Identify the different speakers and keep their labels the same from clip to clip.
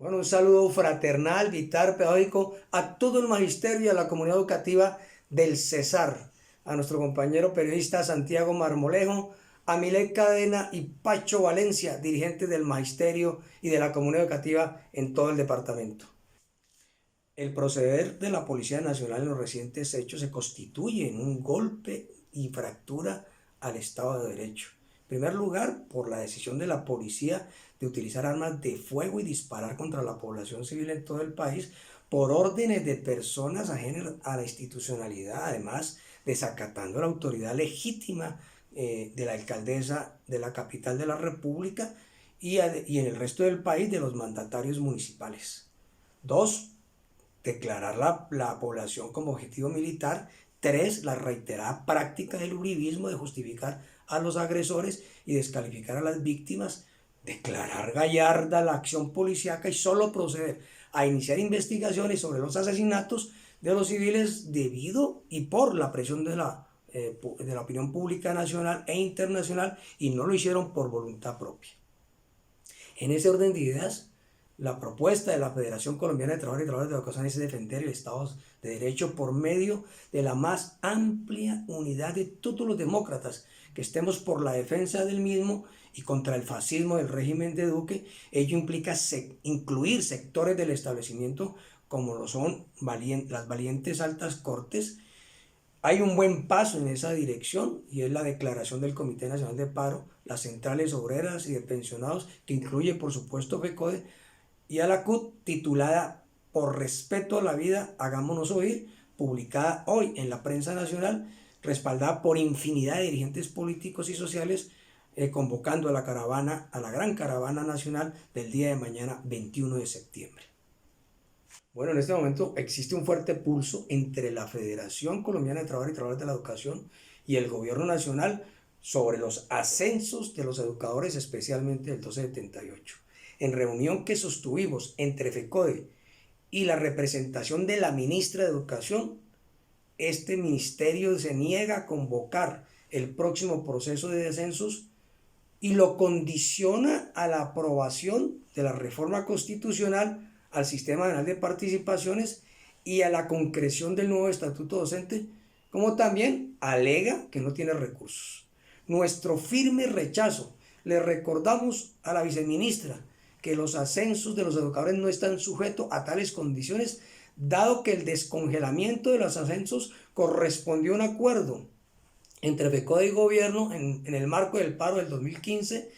Speaker 1: Bueno, un saludo fraternal, vital, pedagógico a todo el magisterio y a la comunidad educativa del Cesar, a nuestro compañero periodista Santiago Marmolejo, a Milet Cadena y Pacho Valencia, dirigentes del magisterio y de la comunidad educativa en todo el departamento. El proceder de la Policía Nacional en los recientes hechos se constituye en un golpe y fractura al Estado de Derecho. En primer lugar, por la decisión de la policía de utilizar armas de fuego y disparar contra la población civil en todo el país por órdenes de personas ajenas a la institucionalidad, además desacatando la autoridad legítima de la alcaldesa de la capital de la República y en el resto del país de los mandatarios municipales. Dos, declarar la población como objetivo militar. Tres, la reiterada práctica del uribismo de justificar a los agresores y descalificar a las víctimas. Declarar gallarda la acción policíaca y solo proceder a iniciar investigaciones sobre los asesinatos de los civiles debido y por la presión de la opinión pública nacional e internacional, y no lo hicieron por voluntad propia. En ese orden de ideas, la propuesta de la Federación Colombiana de Trabajadores y Trabajadoras de Educación es defender el Estado de Derecho por medio de la más amplia unidad de todos los demócratas, que estemos por la defensa del mismo y contra el fascismo del régimen de Duque. Ello implica incluir sectores del establecimiento como lo son las valientes altas cortes. Hay un buen paso en esa dirección y es la declaración del Comité Nacional de Paro, las centrales obreras y de pensionados, que incluye por supuesto FECODE, y a la CUT, titulada Por respeto a la vida, hagámonos oír, publicada hoy en la prensa nacional, respaldada por infinidad de dirigentes políticos y sociales, convocando a la caravana, a la gran caravana nacional del día de mañana, 21 de septiembre. Bueno, en este momento existe un fuerte pulso entre la Federación Colombiana de Trabajadores y Trabajadoras de la Educación y el Gobierno Nacional sobre los ascensos de los educadores, especialmente del 1278. En reunión que sostuvimos entre FECODE y la representación de la ministra de Educación, este ministerio se niega a convocar el próximo proceso de descensos y lo condiciona a la aprobación de la reforma constitucional, al sistema nacional de participaciones y a la concreción del nuevo estatuto docente, como también alega que no tiene recursos. Nuestro firme rechazo. Le recordamos a la viceministra que los ascensos de los educadores no están sujetos a tales condiciones, dado que el descongelamiento de los ascensos correspondió a un acuerdo entre FECODE y gobierno en el marco del paro del 2015,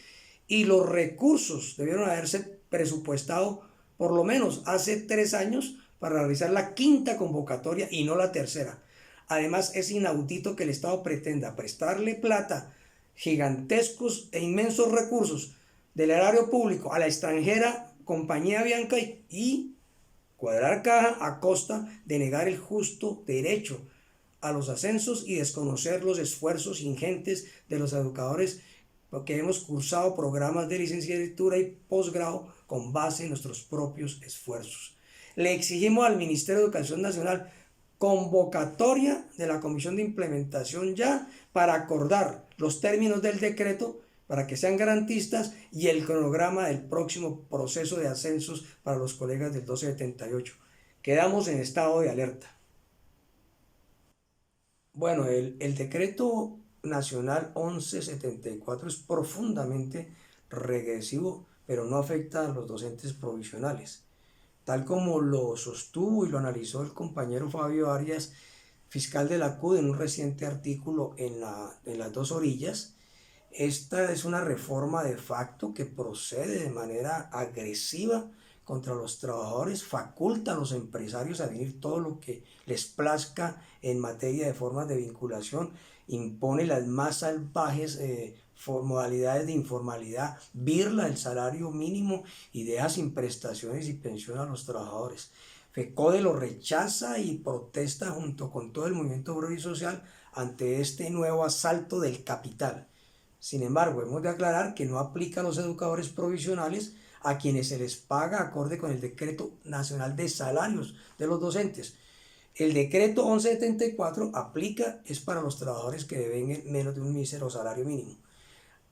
Speaker 1: y los recursos debieron haberse presupuestado por lo menos hace 3 años para realizar la quinta convocatoria y no la tercera. Además, es inaudito que el Estado pretenda prestarle plata, gigantescos e inmensos recursos del erario público a la extranjera compañía Bianca y cuadrar caja a costa de negar el justo derecho a los ascensos y desconocer los esfuerzos ingentes de los educadores, porque hemos cursado programas de licenciatura y posgrado con base en nuestros propios esfuerzos. Le exigimos al Ministerio de Educación Nacional convocatoria de la Comisión de Implementación ya para acordar los términos del decreto para que sean garantistas y el cronograma del próximo proceso de ascensos para los colegas del 1278. Quedamos en estado de alerta. Bueno, el decreto nacional 1174 es profundamente regresivo, pero no afecta a los docentes provisionales. Tal como lo sostuvo y lo analizó el compañero Fabio Arias, fiscal de la CUD, en un reciente artículo en las dos orillas, esta es una reforma de facto que procede de manera agresiva contra los trabajadores, faculta a los empresarios a vivir todo lo que les plazca en materia de formas de vinculación, impone las más salvajes modalidades de informalidad, birla el salario mínimo y deja sin prestaciones y pensión a los trabajadores. FECODE lo rechaza y protesta junto con todo el movimiento obrero y social ante este nuevo asalto del capital. Sin embargo, hemos de aclarar que no aplica a los educadores provisionales, a quienes se les paga acorde con el Decreto Nacional de Salarios de los Docentes. El decreto 1174 aplica es para los trabajadores que devenguen menos de un mísero salario mínimo.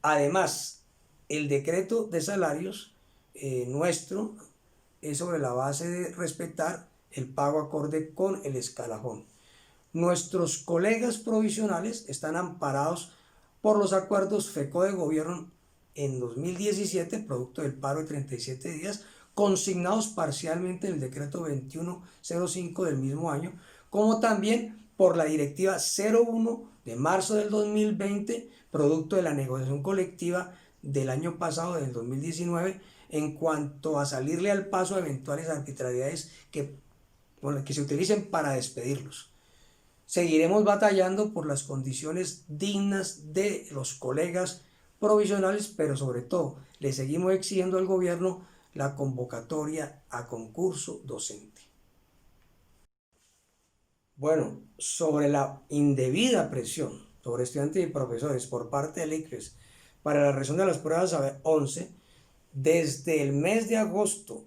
Speaker 1: Además, el decreto de salarios nuestro es sobre la base de respetar el pago acorde con el escalafón. Nuestros colegas provisionales están amparados por los acuerdos FECO de gobierno en 2017, producto del paro de 37 días, consignados parcialmente en el decreto 2105 del mismo año, como también por la directiva 01 de marzo del 2020, producto de la negociación colectiva del año pasado, del 2019, en cuanto a salirle al paso a eventuales arbitrariedades que se utilicen para despedirlos. Seguiremos batallando por las condiciones dignas de los colegas provisionales, pero sobre todo le seguimos exigiendo al gobierno la convocatoria a concurso docente. Bueno, sobre la indebida presión sobre estudiantes y profesores por parte del ICFES para la realización de las pruebas saber 11, desde el mes de agosto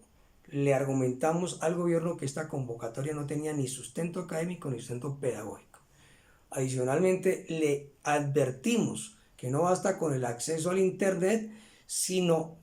Speaker 1: le argumentamos al gobierno que esta convocatoria no tenía ni sustento académico ni sustento pedagógico. Adicionalmente, le advertimos que no basta con el acceso al Internet, sino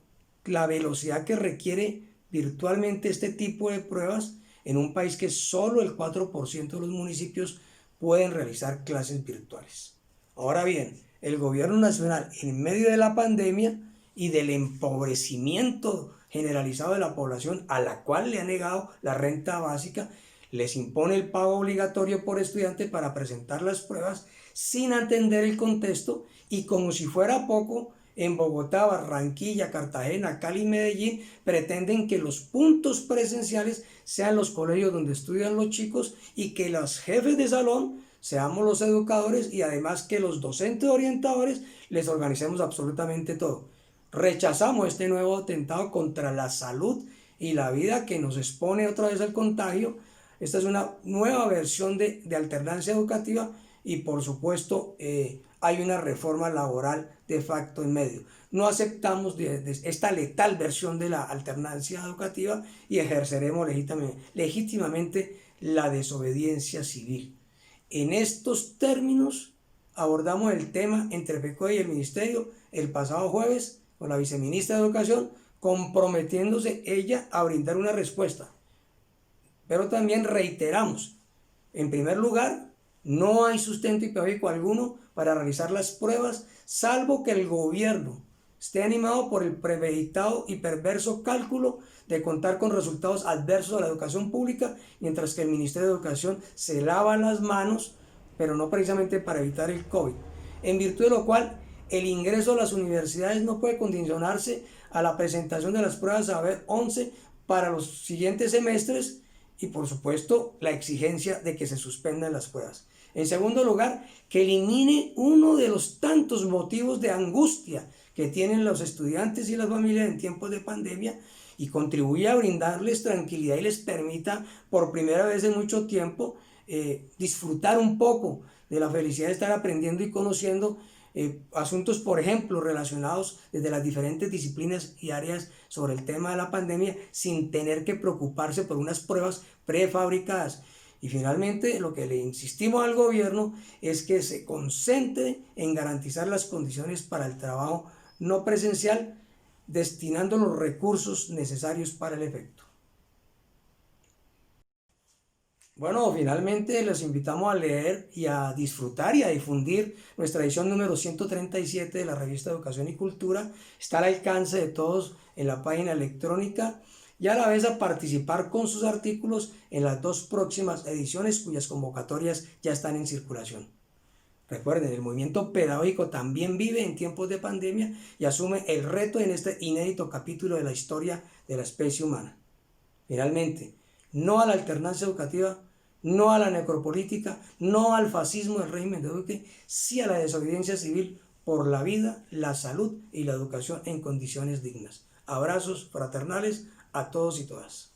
Speaker 1: la velocidad que requiere virtualmente este tipo de pruebas en un país que solo el 4% de los municipios pueden realizar clases virtuales. Ahora bien, el gobierno nacional, en medio de la pandemia y del empobrecimiento generalizado de la población, a la cual le ha negado la renta básica, les impone el pago obligatorio por estudiante para presentar las pruebas sin atender el contexto, y como si fuera poco, en Bogotá, Barranquilla, Cartagena, Cali y Medellín pretenden que los puntos presenciales sean los colegios donde estudian los chicos y que los jefes de salón seamos los educadores, y además que los docentes orientadores les organicemos absolutamente todo. Rechazamos este nuevo atentado contra la salud y la vida que nos expone otra vez al contagio. Esta es una nueva versión de alternancia educativa, y por supuesto hay una reforma laboral de facto en medio. No aceptamos esta letal versión de la alternancia educativa y ejerceremos legítimamente la desobediencia civil. En estos términos abordamos el tema entre FECODE y el Ministerio el pasado jueves con la viceministra de Educación, comprometiéndose ella a brindar una respuesta. Pero también reiteramos, en primer lugar, no hay sustento pedagógico alguno para realizar las pruebas, salvo que el gobierno esté animado por el premeditado y perverso cálculo de contar con resultados adversos a la educación pública, mientras que el Ministerio de Educación se lava las manos, pero no precisamente para evitar el COVID, en virtud de lo cual el ingreso a las universidades no puede condicionarse a la presentación de las pruebas saber 11 para los siguientes semestres, y por supuesto la exigencia de que se suspendan las pruebas. En segundo lugar, que elimine uno de los tantos motivos de angustia que tienen los estudiantes y las familias en tiempos de pandemia, y contribuya a brindarles tranquilidad y les permita por primera vez en mucho tiempo disfrutar un poco de la felicidad de estar aprendiendo y conociendo asuntos, por ejemplo, relacionados desde las diferentes disciplinas y áreas sobre el tema de la pandemia, sin tener que preocuparse por unas pruebas prefabricadas. Y finalmente, lo que le insistimos al gobierno es que se concentre en garantizar las condiciones para el trabajo no presencial, destinando los recursos necesarios para el efecto. Bueno, finalmente los invitamos a leer y a disfrutar y a difundir nuestra edición número 137 de la revista Educación y Cultura. Está al alcance de todos en la página electrónica, y a la vez a participar con sus artículos en las dos próximas ediciones, cuyas convocatorias ya están en circulación. Recuerden, el movimiento pedagógico también vive en tiempos de pandemia y asume el reto en este inédito capítulo de la historia de la especie humana. Finalmente, no a la alternancia educativa, no a la necropolítica, no al fascismo del régimen de Duque, sí a la desobediencia civil por la vida, la salud y la educación en condiciones dignas. Abrazos fraternales a todos y todas.